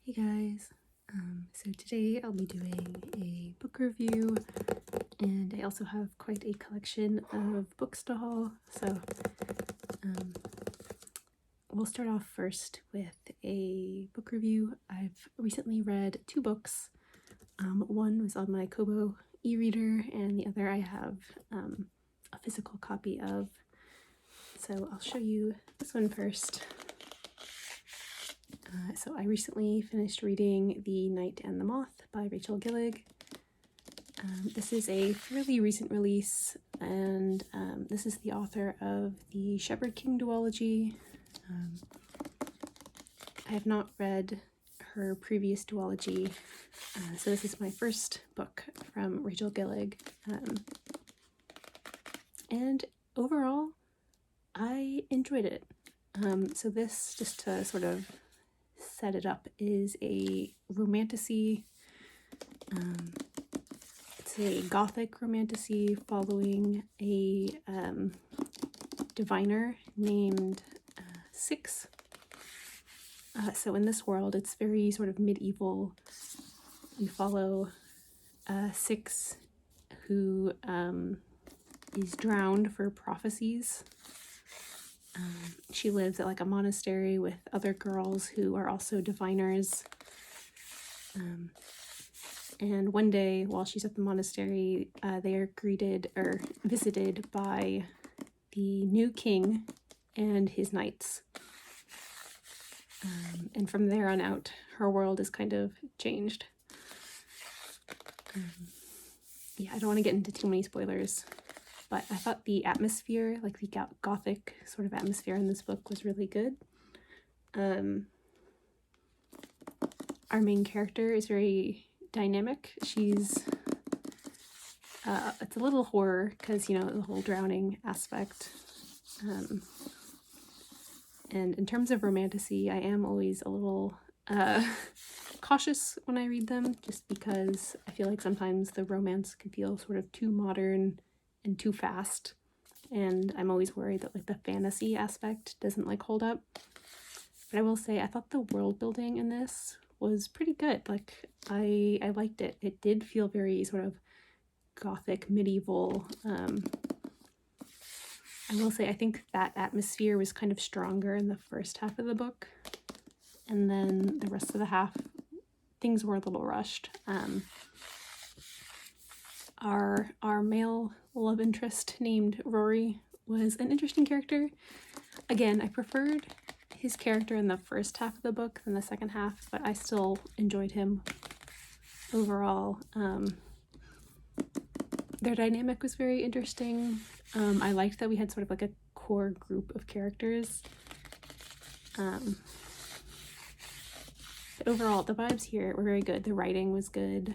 Hey guys, so today I'll be doing a book review, and I also have quite a collection of books to haul, so we'll start off first with a book review. I've recently read two books. One was on my Kobo e-reader, and the other I have a physical copy of. So I'll show you this one first. So I recently finished reading The Night and the Moth by Rachel Gillig. This is a fairly recent release, and this is the author of the Shepherd King duology. I have not read her previous duology, so this is my first book from Rachel Gillig. And overall, I enjoyed it. So this, just to sort of set it up, is a romantasy. It's a gothic romantasy following a diviner named Six. So in this world, it's very sort of medieval. We follow Six, who is drowned for prophecies. She lives at like a monastery with other girls who are also diviners. And one day while she's at the monastery, they are visited by the new king and his knights. And from there on out, her world is kind of changed. Yeah, I don't want to get into too many spoilers, but I thought the atmosphere, like the gothic sort of atmosphere in this book, was really good. Our main character is very dynamic. She's it's a little horror because, you know, the whole drowning aspect. And in terms of romantasy, I am always a little cautious when I read them, just because I feel like sometimes the romance can feel sort of too modern and too fast, and I'm always worried that like the fantasy aspect doesn't like hold up. But I will say I thought the world building in this was pretty good. Like I liked it. It did feel very sort of gothic, medieval. I will say I think that atmosphere was kind of stronger in the first half of the book, and then the rest of the half, things were a little rushed. Our male love interest named Rory was an interesting character. Again, I preferred his character in the first half of the book than the second half, but I still enjoyed him overall. Their dynamic was very interesting. I liked that we had sort of like a core group of characters. But overall, the vibes here were very good. The writing was good.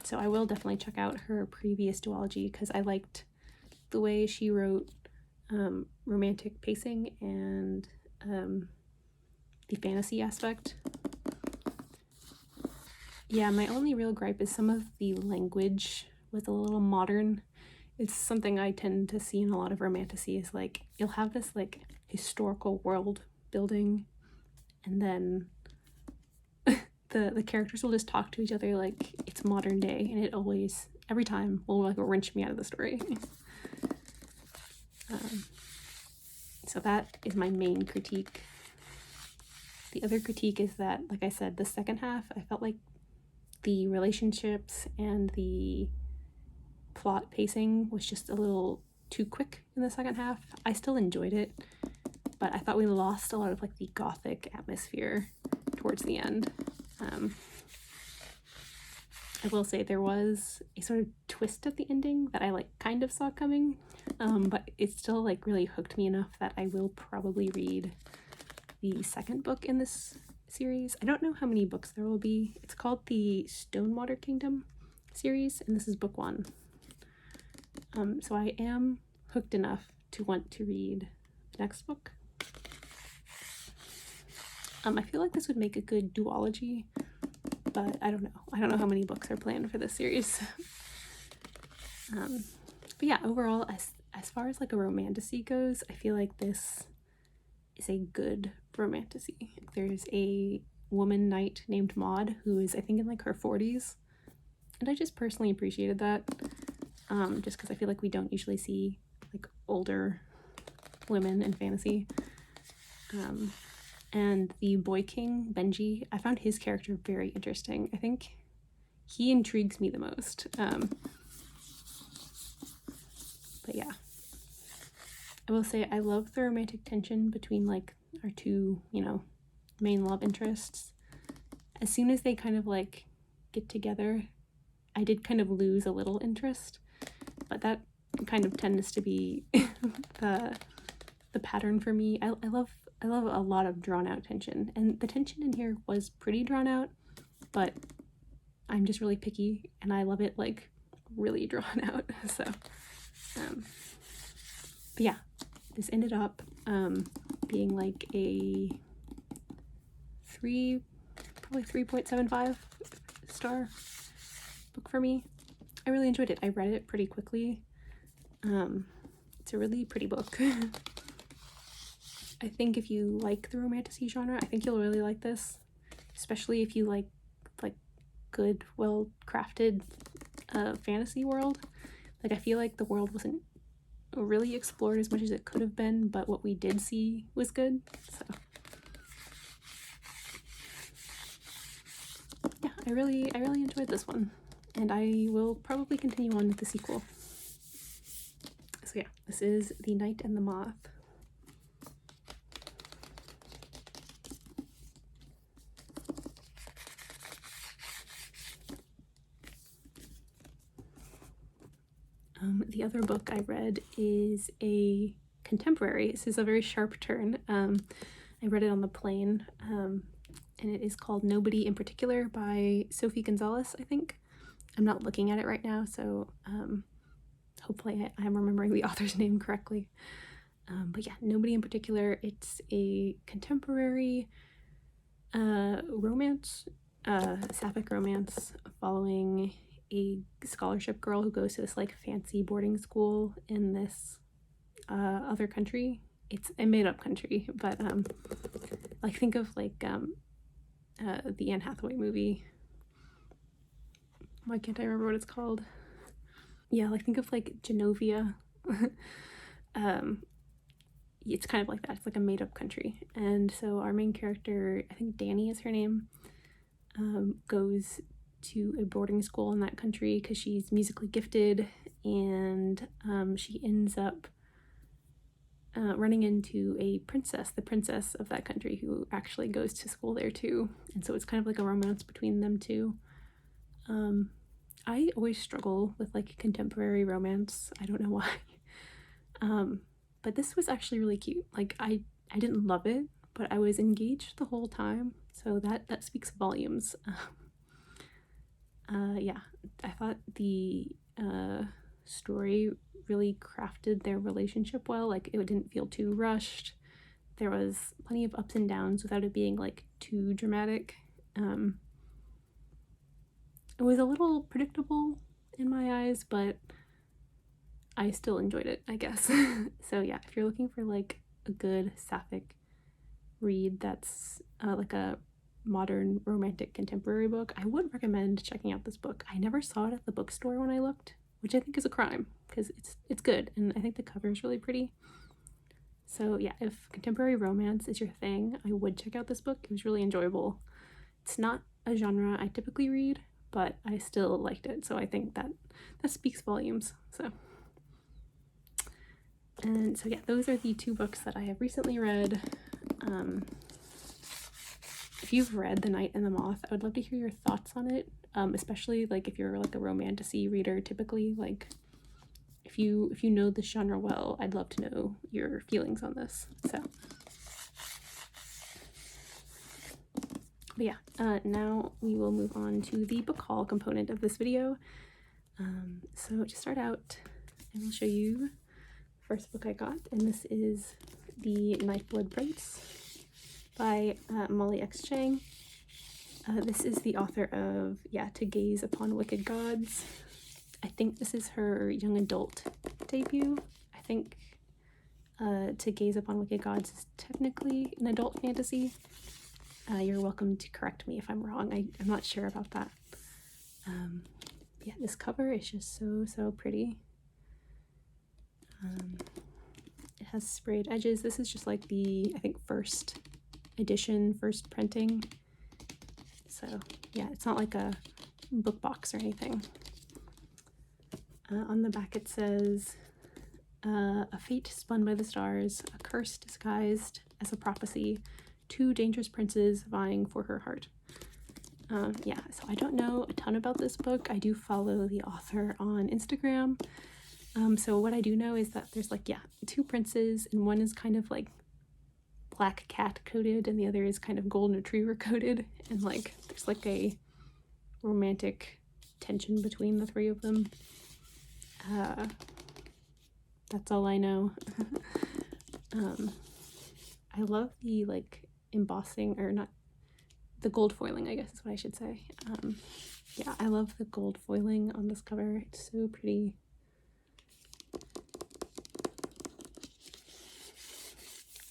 So I will definitely check out her previous duology because I liked the way she wrote romantic pacing and the fantasy aspect. Yeah, my only real gripe is some of the language was a little modern. It's something I tend to see in a lot of romantasy, is like you'll have this like historical world building, and then the characters will just talk to each other like it's modern day, and it always, every time, will like wrench me out of the story. So that is my main critique. The other critique is that, like I said, the second half, I felt like the relationships and the plot pacing was just a little too quick in the second half. I still enjoyed it, but I thought we lost a lot of like the gothic atmosphere towards the end. I will say there was a sort of twist at the ending that I like kind of saw coming, but it still like really hooked me enough that I will probably read the second book in this series. I don't know how many books there will be. It's called the Stonewater Kingdom series, and this is book 1. So I am hooked enough to want to read the next book. I feel like this would make a good duology, but I don't know. I don't know how many books are planned for this series. But yeah, overall, as far as like a romantasy goes, I feel like this is a good romantasy. There's a woman knight named Maud who is, I think, in like her 40s, and I just personally appreciated that, just because I feel like we don't usually see like older women in fantasy. And the boy king, Benji, I found his character very interesting. I think he intrigues me the most. But yeah, I will say I love the romantic tension between like our two, you know, main love interests. As soon as they kind of like get together, I did kind of lose a little interest, but that kind of tends to be the pattern for me. I love a lot of drawn out tension, and the tension in here was pretty drawn out, but I'm just really picky and I love it like really drawn out. So but yeah, this ended up being like a probably 3.75 star book for me. I really enjoyed it. I read it pretty quickly. It's a really pretty book. I think if you like the romantasy genre, I think you'll really like this, especially if you like good, well crafted fantasy world. Like, I feel like the world wasn't really explored as much as it could have been, but what we did see was good. So yeah, I really enjoyed this one, and I will probably continue on with the sequel. So yeah, this is The Knight and the Moth. The other book I read is a contemporary. This is a very sharp turn. I read it on the plane, and it is called Nobody in Particular by Sophie Gonzalez, I think. I'm not looking at it right now, so hopefully I'm remembering the author's name correctly. But yeah, Nobody in Particular. It's a contemporary romance, sapphic romance, following a scholarship girl who goes to this like fancy boarding school in this other country. It's a made-up country, but like think of like the Anne Hathaway movie. Why can't I remember what it's called? Yeah, like think of like Genovia. It's kind of like that. It's like a made-up country, and so our main character, I think Danny is her name, goes to a boarding school in that country because she's musically gifted, and she ends up running into a princess, the princess of that country, who actually goes to school there too, and so it's kind of like a romance between them two. I always struggle with like contemporary romance. I don't know why. But this was actually really cute. Like I didn't love it, but I was engaged the whole time, so that speaks volumes. Yeah, I thought the story really crafted their relationship well. Like, it didn't feel too rushed. There was plenty of ups and downs without it being like too dramatic. It was a little predictable in my eyes, but I still enjoyed it, I guess. So yeah, if you're looking for like a good sapphic read that's like a modern romantic contemporary book, I would recommend checking out this book. I never saw it at the bookstore when I looked, which I think is a crime because it's good, and I think the cover is really pretty. So yeah, if contemporary romance is your thing, I would check out this book. It was really enjoyable. It's not a genre I typically read, but I still liked it, so I think that speaks volumes. And so yeah, those are the two books that I have recently read. If you've read The Knight and the Moth, I would love to hear your thoughts on it, especially like if you're like a romantasy reader typically. Like if you know this genre well, I'd love to know your feelings on this. So but yeah, now we will move on to the book haul component of this video. So to start out, I will show you the first book I got, and this is The Nightblood Prince by Molly X. Chang. This is the author of To Gaze Upon Wicked Gods. I think this is her young adult debut. I think To Gaze Upon Wicked Gods is technically an adult fantasy. You're welcome to correct me if I'm wrong. I'm not sure about that. Yeah, this cover is just so pretty. It has sprayed edges. This is just like the, I think, first edition, first printing. So yeah, it's not like a book box or anything. On the back it says, a fate spun by the stars, a curse disguised as a prophecy, two dangerous princes vying for her heart. Yeah, so I don't know a ton about this book. I do follow the author on Instagram. So what I do know is that there's like, yeah, two princes, and one is kind of like black cat coated and the other is kind of golden retriever coated, and like there's like a romantic tension between the three of them. That's all I know. I love the like embossing, or not, the gold foiling, I guess is what I should say. Yeah, I love the gold foiling on this cover. It's so pretty.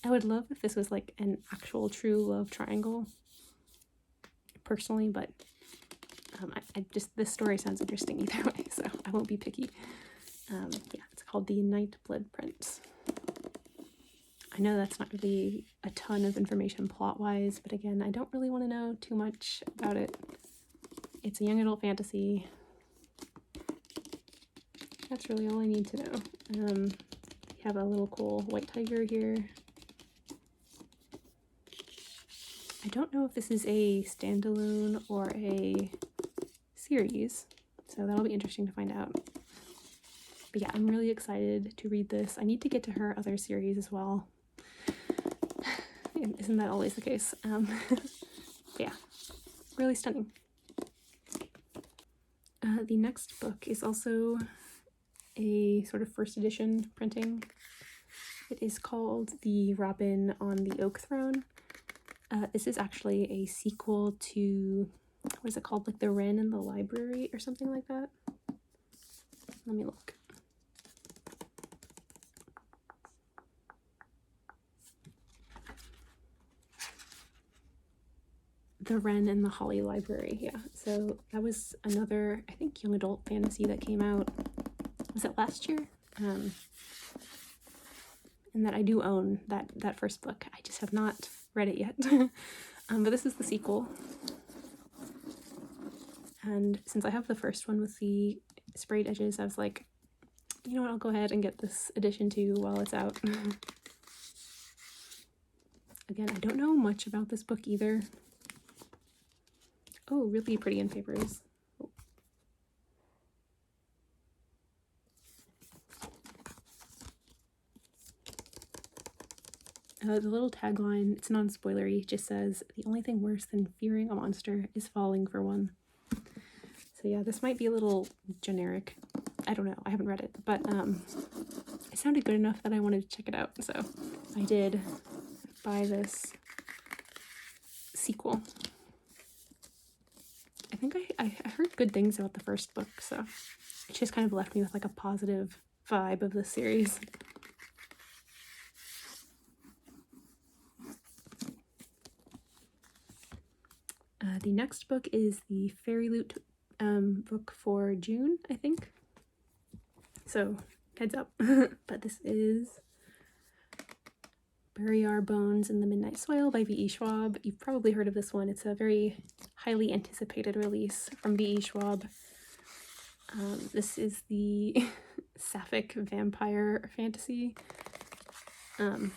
I would love if this was like an actual true love triangle, personally, but I just, this story sounds interesting either way, so I won't be picky. Yeah, it's called The Nightblood Prince. I know that's not really a ton of information plot-wise, but again, I don't really want to know too much about it. It's a young adult fantasy. That's really all I need to know. We have a little cool white tiger here. I don't know if this is a standalone or a series, so that'll be interesting to find out. But yeah, I'm really excited to read this. I need to get to her other series as well. Isn't that always the case? Yeah, really stunning. The next book is also a sort of first edition printing. It is called The Robin on the Oak Throne. This is actually a sequel to, what is it called? Like The Wren in the Library or something like that? Let me look. The Wren and the Holly Library, yeah. So that was another, I think, young adult fantasy that came out, was it last year? And that I do own that first book. I just have not read it yet. But this is the sequel. And since I have the first one with the sprayed edges, I was like, you know what, I'll go ahead and get this edition too while it's out. Again, I don't know much about this book either. Oh, really pretty in papers. Oh. The little tagline, it's non-spoilery, just says, "The only thing worse than fearing a monster is falling for one." So yeah, this might be a little generic. I don't know, I haven't read it, but it sounded good enough that I wanted to check it out, so I did buy this sequel. I think I heard good things about the first book, so it just kind of left me with like a positive vibe of the series. The next book is the Fairy Loot book for June, I think. So heads up. But this is Bury Our Bones in the Midnight Soil by V.E. Schwab. You've probably heard of this one. It's a very highly anticipated release from V.E. Schwab. This is the sapphic vampire fantasy. And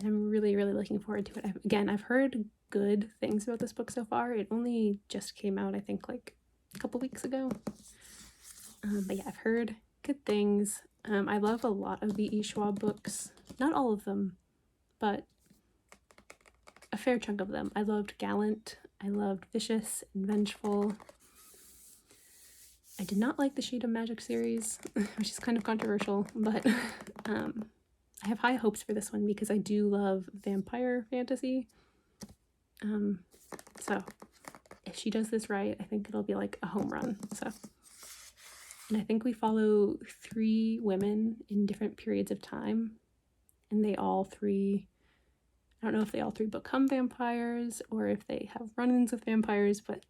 I'm really looking forward to it. I've heard good things about this book so far. It only just came out, I think, like a couple weeks ago. But yeah, I've heard good things. I love a lot of V.E. Schwab books. Not all of them, but a fair chunk of them. I loved Gallant. I loved Vicious and Vengeful. I did not like the Shade of Magic series, which is kind of controversial, but I have high hopes for this one because I do love vampire fantasy. So if she does this right, I think it'll be like a home run. So, and I think we follow 3 women in different periods of time. and they all three, I don't know if they all three become vampires or if they have run-ins with vampires, but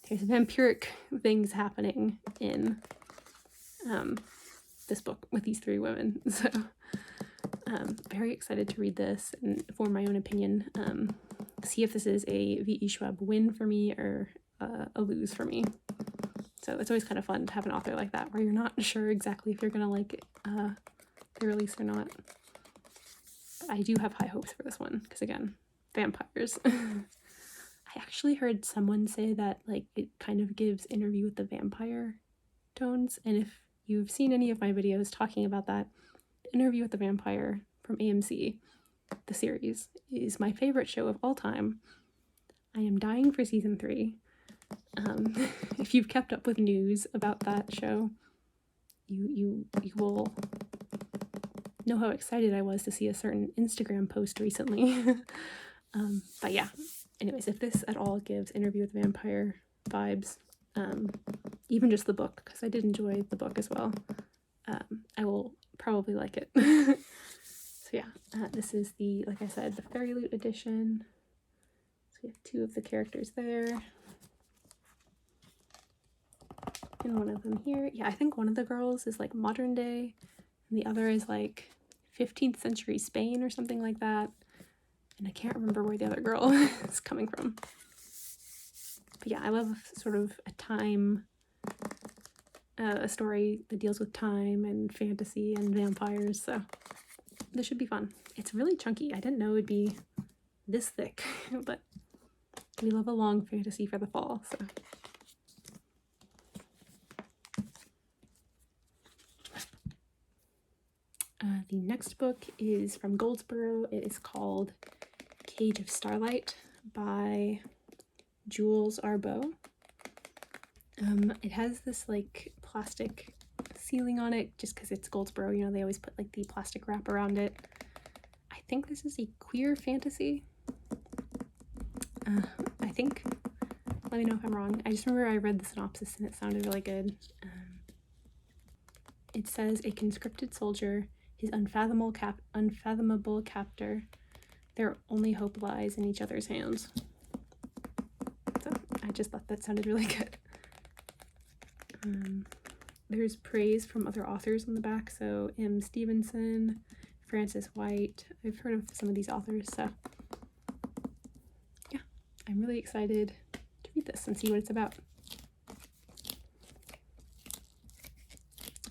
there's vampiric things happening in this book with these three women. So very excited to read this and form my own opinion. See if this is a V.E. Schwab win for me or a lose for me. So it's always kind of fun to have an author like that where you're not sure exactly if you're going to like the release or not. But I do have high hopes for this one because, again, vampires. I actually heard someone say that like it kind of gives Interview with the Vampire tones, and if you've seen any of my videos talking about that, Interview with the Vampire from AMC, the series, is my favorite show of all time. I am dying for season 3. If you've kept up with news about that show, you will know how excited I was to see a certain Instagram post recently. But yeah, anyways, if this at all gives Interview with the Vampire vibes, even just the book, because I did enjoy the book as well, I will probably like it. So yeah, this is the, like I said, the Fairy Loot edition. So we have 2 of the characters there. And one of them here. Yeah, I think one of the girls is like modern day, and the other is like 15th century Spain or something like that. And I can't remember where the other girl is coming from. But yeah, I love sort of a time, a story that deals with time and fantasy and vampires, so this should be fun. It's really chunky. I didn't know it would be this thick, but we love a long fantasy for the fall, so. The next book is from Goldsboro. It is called Cage of Starlight by Jules Arbeau. It has this like plastic ceiling on it just because it's Goldsboro, you know, they always put like the plastic wrap around it. I think this is a queer fantasy. I think, let me know if I'm wrong. I just remember I read the synopsis and it sounded really good. It says, a conscripted soldier, his unfathomable captor, their only hope lies in each other's hands. So I just thought that sounded really good. There's praise from other authors on the back, so M. Stevenson, Frances White. I've heard of some of these authors, so yeah, I'm really excited to read this and see what it's about.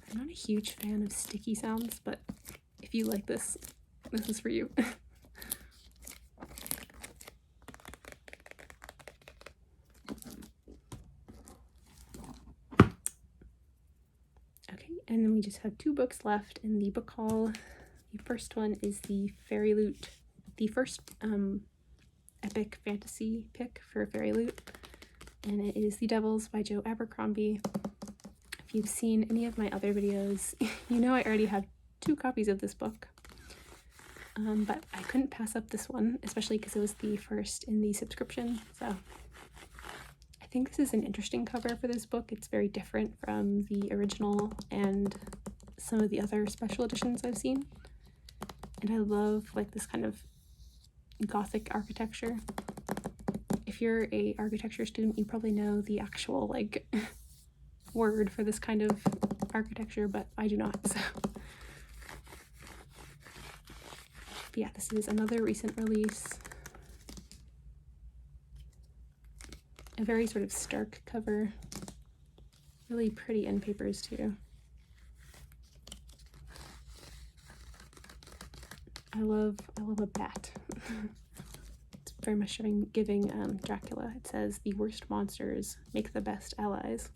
I'm not a huge fan of sticky sounds, but if you like this, this is for you. Okay, and then we just have 2 books left in the book haul. The first one is the Fairy Loot, the first epic fantasy pick for Fairy Loot, and it is The Devils by Joe Abercrombie. If you've seen any of my other videos, you know I already have 2 copies of this book, but I couldn't pass up this one, especially because it was the first in the subscription, so I think this is an interesting cover for this book. It's very different from the original and some of the other special editions I've seen, and I love like this kind of Gothic architecture. If you're a architecture student, you probably know the actual like word for this kind of architecture, but I do not, so. But yeah, this is another recent release. A very sort of stark cover. Really pretty end papers too. I love a bat. It's very much giving Dracula. It says, the worst monsters make the best allies.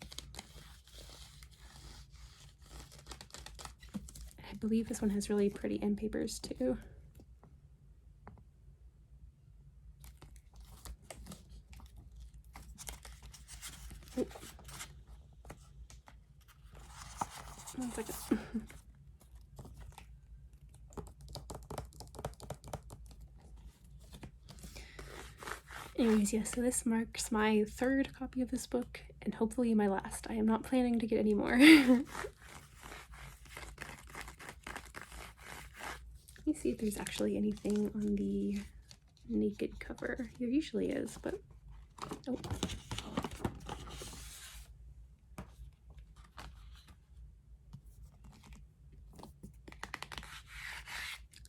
I believe this one has really pretty end papers too. Oh. One second. Anyways, yeah, so this marks my 3rd copy of this book, and hopefully my last. I am not planning to get any more. Let me see if there's actually anything on the naked cover. There usually is, but oh.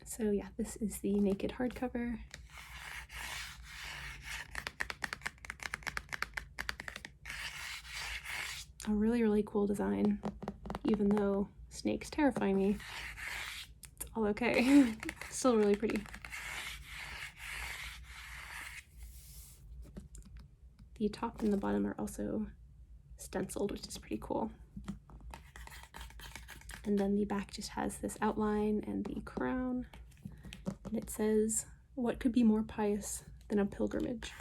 So yeah, this is the naked hardcover. A really, really cool design, even though snakes terrify me. It's all okay. Still really pretty. The top and the bottom are also stenciled, which is pretty cool. And then the back just has this outline and the crown. And it says, "What could be more pious than a pilgrimage?"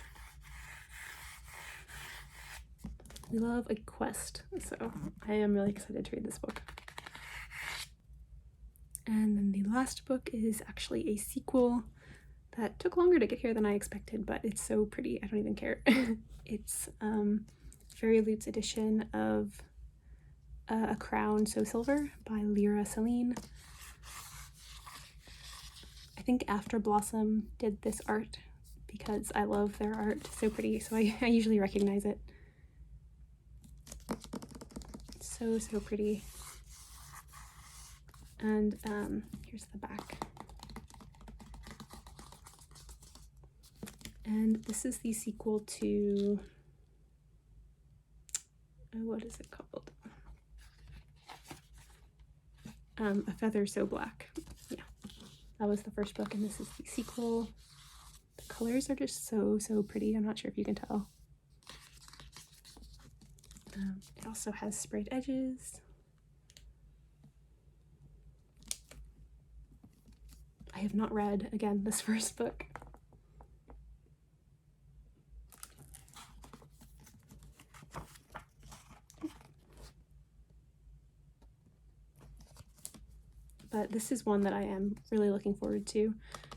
We love a quest, so I am really excited to read this book. And then the last book is actually a sequel that took longer to get here than I expected, but it's so pretty, I don't even care. It's Fairy Loot's edition of A Crown So Silver by Lyra Celine. I think After Blossom did this art because I love their art. It's so pretty, so I usually recognize it. So, so pretty. And here's the back. And this is the sequel to, what is it called? A Feather So Black. Yeah, that was the first book, and this is the sequel. The colors are just so, so pretty. I'm not sure if you can tell. It also has sprayed edges. I have not read, again, this first book. But this is one that I am really looking forward to.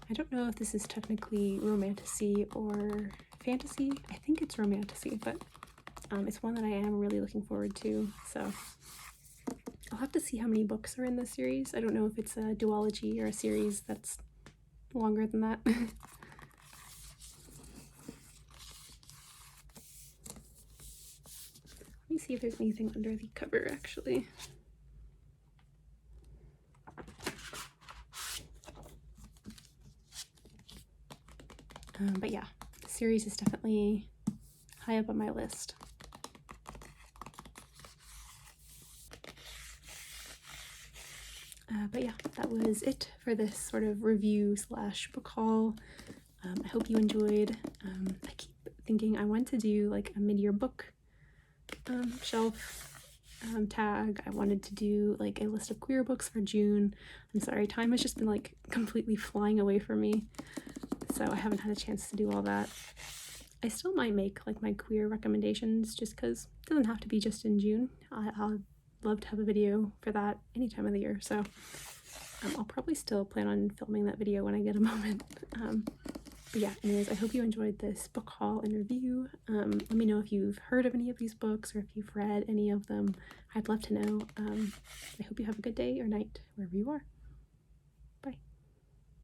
I don't know if this is technically romantasy or fantasy. I think it's romantasy, but it's one that I am really looking forward to. So I'll have to see how many books are in this series. I don't know if it's a duology or a series that's longer than that. Let me see if there's anything under the cover, actually. But yeah, the series is definitely high up on my list. But yeah, that was it for this sort of review slash book haul. I hope you enjoyed. I keep thinking I want to do like a mid-year book shelf tag. I wanted to do like a list of queer books for June. I'm sorry, time has just been like completely flying away from me, so I haven't had a chance to do all that. I still might make like my queer recommendations just because it doesn't have to be just in June. I'll love to have a video for that any time of the year, so I'll probably still plan on filming that video when I get a moment. But yeah, anyways, I hope you enjoyed this book haul and review. Let me know if you've heard of any of these books or if you've read any of them. I'd love to know. I hope you have a good day or night wherever you are.